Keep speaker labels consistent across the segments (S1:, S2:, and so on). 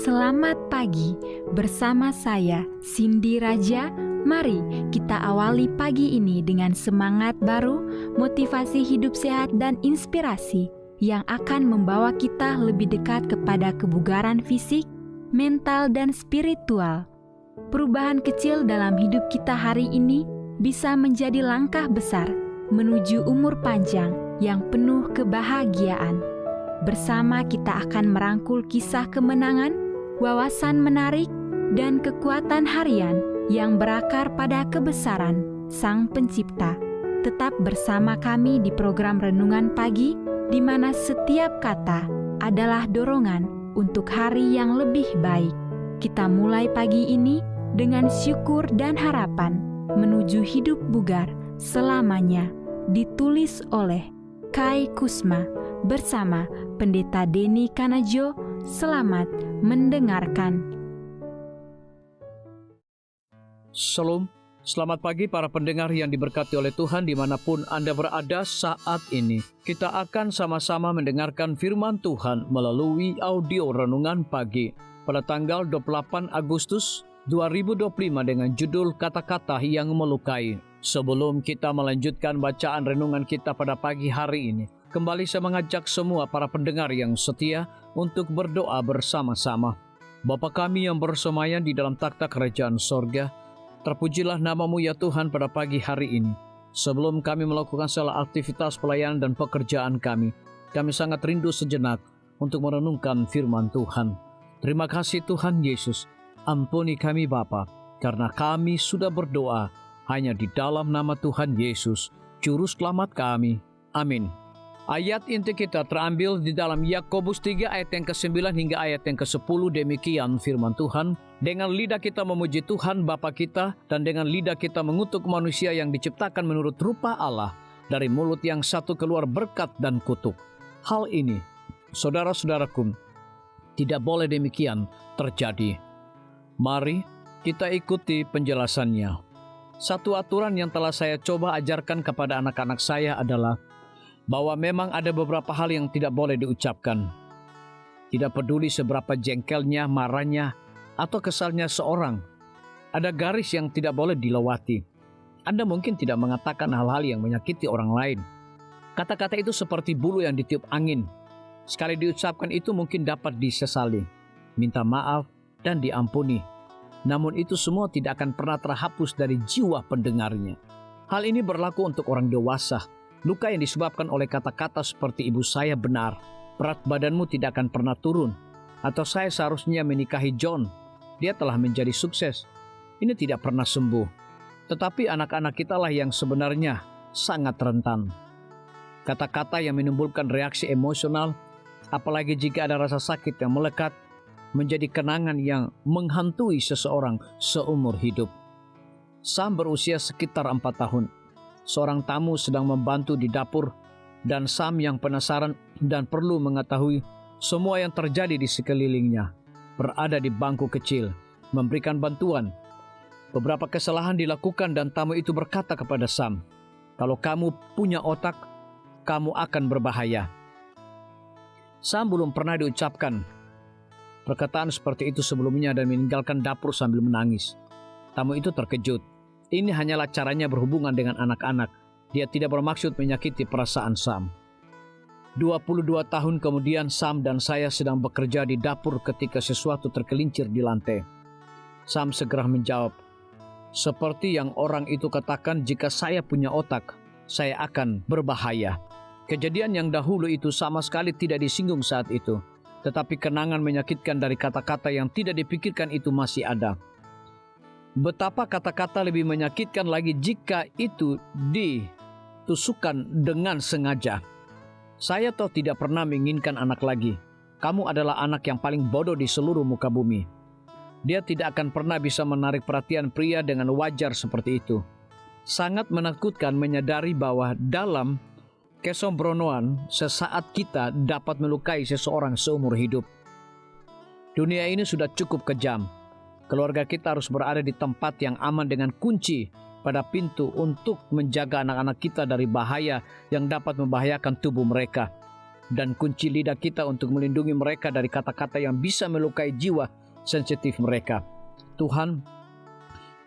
S1: Selamat pagi bersama saya Cindy Raja. Mari kita awali pagi ini dengan semangat baru, motivasi hidup sehat dan inspirasi yang akan membawa kita lebih dekat kepada kebugaran fisik, mental dan spiritual. Perubahan kecil dalam hidup kita hari ini bisa menjadi langkah besar menuju umur panjang yang penuh kebahagiaan. Bersama kita akan merangkul kisah kemenangan, wawasan menarik, dan kekuatan harian yang berakar pada kebesaran Sang Pencipta. Tetap bersama kami di program Renungan Pagi, di mana setiap kata adalah dorongan untuk hari yang lebih baik. Kita mulai pagi ini dengan syukur dan harapan menuju hidup bugar selamanya. Ditulis oleh Kai Kusma bersama Pendeta Denny Kanajo. Selamat mendengarkan.
S2: Shalom, selamat pagi para pendengar yang diberkati oleh Tuhan dimanapun Anda berada saat ini. Kita akan sama-sama mendengarkan firman Tuhan melalui audio Renungan Pagi pada tanggal 28 Agustus 2025 dengan judul Kata-kata yang Melukai. Sebelum kita melanjutkan bacaan renungan kita pada pagi hari ini, kembali saya mengajak semua para pendengar yang setia untuk berdoa bersama-sama. Bapa kami yang bersemayam di dalam takhta kerajaan sorga, terpujilah nama-Mu ya Tuhan pada pagi hari ini. Sebelum kami melakukan segala aktivitas pelayanan dan pekerjaan kami sangat rindu sejenak untuk merenungkan firman Tuhan. Terima kasih Tuhan Yesus, ampuni kami Bapa, karena kami sudah berdoa hanya di dalam nama Tuhan Yesus, Juru Selamat kami. Amin. Ayat inti kita terambil di dalam Yakobus 3 ayat yang ke-9 hingga ayat yang ke-10. Demikian firman Tuhan. Dengan lidah kita memuji Tuhan Bapa kita, dan dengan lidah kita mengutuk manusia yang diciptakan menurut rupa Allah. Dari mulut yang satu keluar berkat dan kutuk. Hal ini, saudara-saudaraku, tidak boleh demikian terjadi. Mari kita ikuti penjelasannya. Satu aturan yang telah saya coba ajarkan kepada anak-anak saya adalah bahwa memang ada beberapa hal yang tidak boleh diucapkan. Tidak peduli seberapa jengkelnya, marahnya, atau kesalnya seorang, ada garis yang tidak boleh dilewati. Anda mungkin tidak mengatakan hal-hal yang menyakiti orang lain. Kata-kata itu seperti bulu yang ditiup angin. Sekali diucapkan itu mungkin dapat disesali, minta maaf, dan diampuni. Namun itu semua tidak akan pernah terhapus dari jiwa pendengarnya. Hal ini berlaku untuk orang dewasa. Luka yang disebabkan oleh kata-kata seperti ibu saya benar, berat badanmu tidak akan pernah turun, atau saya seharusnya menikahi John, dia telah menjadi sukses. Ini tidak pernah sembuh. Tetapi anak-anak kita lah yang sebenarnya sangat rentan. Kata-kata yang menimbulkan reaksi emosional, apalagi jika ada rasa sakit yang melekat, menjadi kenangan yang menghantui seseorang seumur hidup. Sam berusia sekitar 4 tahun. Seorang tamu sedang membantu di dapur, dan Sam yang penasaran dan perlu mengetahui semua yang terjadi di sekelilingnya, berada di bangku kecil, memberikan bantuan. Beberapa kesalahan dilakukan dan tamu itu berkata kepada Sam, "Kalau kamu punya otak, kamu akan berbahaya." Sam belum pernah diucapkan perkataan seperti itu sebelumnya dan meninggalkan dapur sambil menangis. Tamu itu terkejut. Ini hanyalah caranya berhubungan dengan anak-anak. Dia tidak bermaksud menyakiti perasaan Sam. 22 tahun kemudian Sam dan saya sedang bekerja di dapur ketika sesuatu tergelincir di lantai. Sam segera menjawab, "Seperti yang orang itu katakan, jika saya punya otak, saya akan berbahaya." Kejadian yang dahulu itu sama sekali tidak disinggung saat itu. Tetapi kenangan menyakitkan dari kata-kata yang tidak dipikirkan itu masih ada. Betapa kata-kata lebih menyakitkan lagi jika itu ditusukkan dengan sengaja. Saya toh tidak pernah menginginkan anak lagi. Kamu adalah anak yang paling bodoh di seluruh muka bumi. Dia tidak akan pernah bisa menarik perhatian pria dengan wajar seperti itu. Sangat menakutkan menyadari bahwa dalam kesembronoan sesaat kita dapat melukai seseorang seumur hidup. Dunia ini sudah cukup kejam. Keluarga kita harus berada di tempat yang aman dengan kunci pada pintu untuk menjaga anak-anak kita dari bahaya yang dapat membahayakan tubuh mereka. dan kunci lidah kita untuk melindungi mereka dari kata-kata yang bisa melukai jiwa sensitif mereka. Tuhan,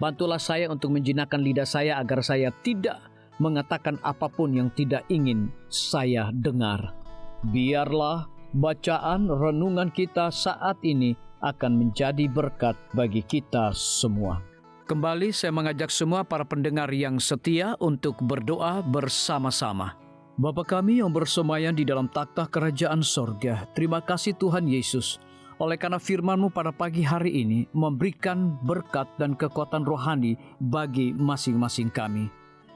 S2: bantulah saya untuk menjinakkan lidah saya agar saya tidak mengatakan apapun yang tidak ingin saya dengar. Biarlah bacaan renungan kita saat ini akan menjadi berkat bagi kita semua. Kembali saya mengajak semua para pendengar yang setia untuk berdoa bersama-sama. Bapa kami yang bersemayam di dalam takhta kerajaan sorga, terima kasih Tuhan Yesus, oleh karena firman-Mu pada pagi hari ini memberikan berkat dan kekuatan rohani bagi masing-masing kami.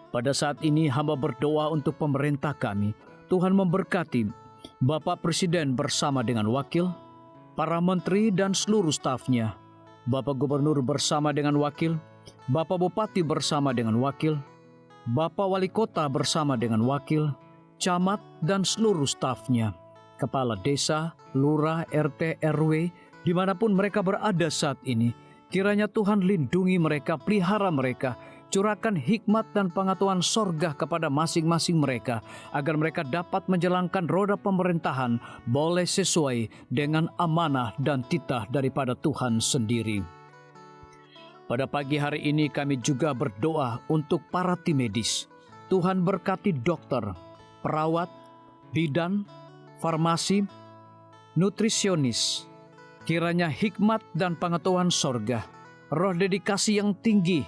S2: Pada saat ini hamba berdoa untuk pemerintah kami. Tuhan memberkati Bapak Presiden bersama dengan wakil, para menteri dan seluruh stafnya, Bapak Gubernur bersama dengan wakil, Bapak Bupati bersama dengan wakil, Bapak Wali Kota bersama dengan wakil, camat dan seluruh stafnya, kepala desa, lurah, RT, RW, dimanapun mereka berada saat ini. Kiranya Tuhan lindungi mereka, pelihara mereka, curahkan hikmat dan pengetahuan sorga kepada masing-masing mereka, agar mereka dapat menjalankan roda pemerintahan boleh sesuai dengan amanah dan titah daripada Tuhan sendiri. Pada pagi hari ini kami juga berdoa untuk para tim medis. Tuhan berkati dokter, perawat, bidan, farmasi, nutrisionis. Kiranya hikmat dan pengetahuan sorga, roh dedikasi yang tinggi,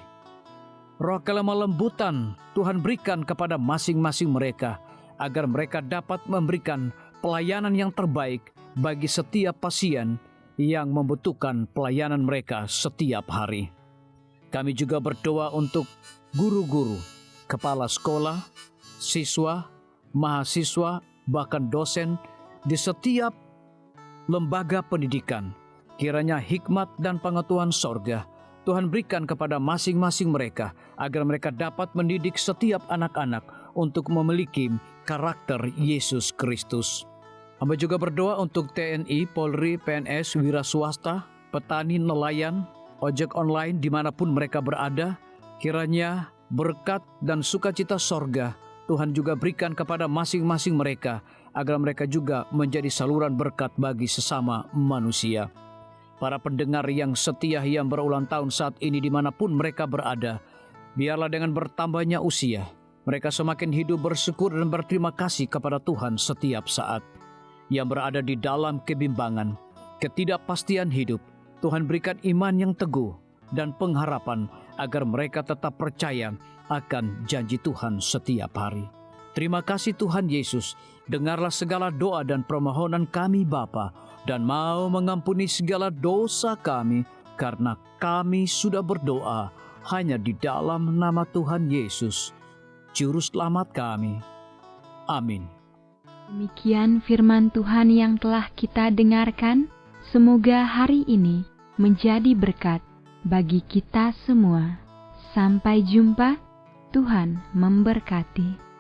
S2: roh kelemah lembutan Tuhan berikan kepada masing-masing mereka, agar mereka dapat memberikan pelayanan yang terbaik bagi setiap pasien yang membutuhkan pelayanan mereka setiap hari. Kami juga berdoa untuk guru-guru, kepala sekolah, siswa, mahasiswa, bahkan dosen di setiap lembaga pendidikan. Kiranya hikmat dan pengetahuan sorga Tuhan berikan kepada masing-masing mereka, agar mereka dapat mendidik setiap anak-anak untuk memiliki karakter Yesus Kristus. Hamba juga berdoa untuk TNI, Polri, PNS, wira swasta, petani, nelayan, ojek online dimanapun mereka berada. Kiranya berkat dan sukacita sorga Tuhan juga berikan kepada masing-masing mereka, agar mereka juga menjadi saluran berkat bagi sesama manusia. Para pendengar yang setia yang berulang tahun saat ini dimanapun mereka berada, biarlah dengan bertambahnya usia, mereka semakin hidup bersyukur dan berterima kasih kepada Tuhan setiap saat. Yang berada di dalam kebimbangan, ketidakpastian hidup, Tuhan berikan iman yang teguh dan pengharapan agar mereka tetap percaya akan janji Tuhan setiap hari. Terima kasih Tuhan Yesus, dengarlah segala doa dan permohonan kami Bapa, dan mau mengampuni segala dosa kami, karena kami sudah berdoa hanya di dalam nama Tuhan Yesus, Juru Selamat kami. Amin.
S1: Demikian firman Tuhan yang telah kita dengarkan. Semoga hari ini menjadi berkat bagi kita semua. Sampai jumpa, Tuhan memberkati.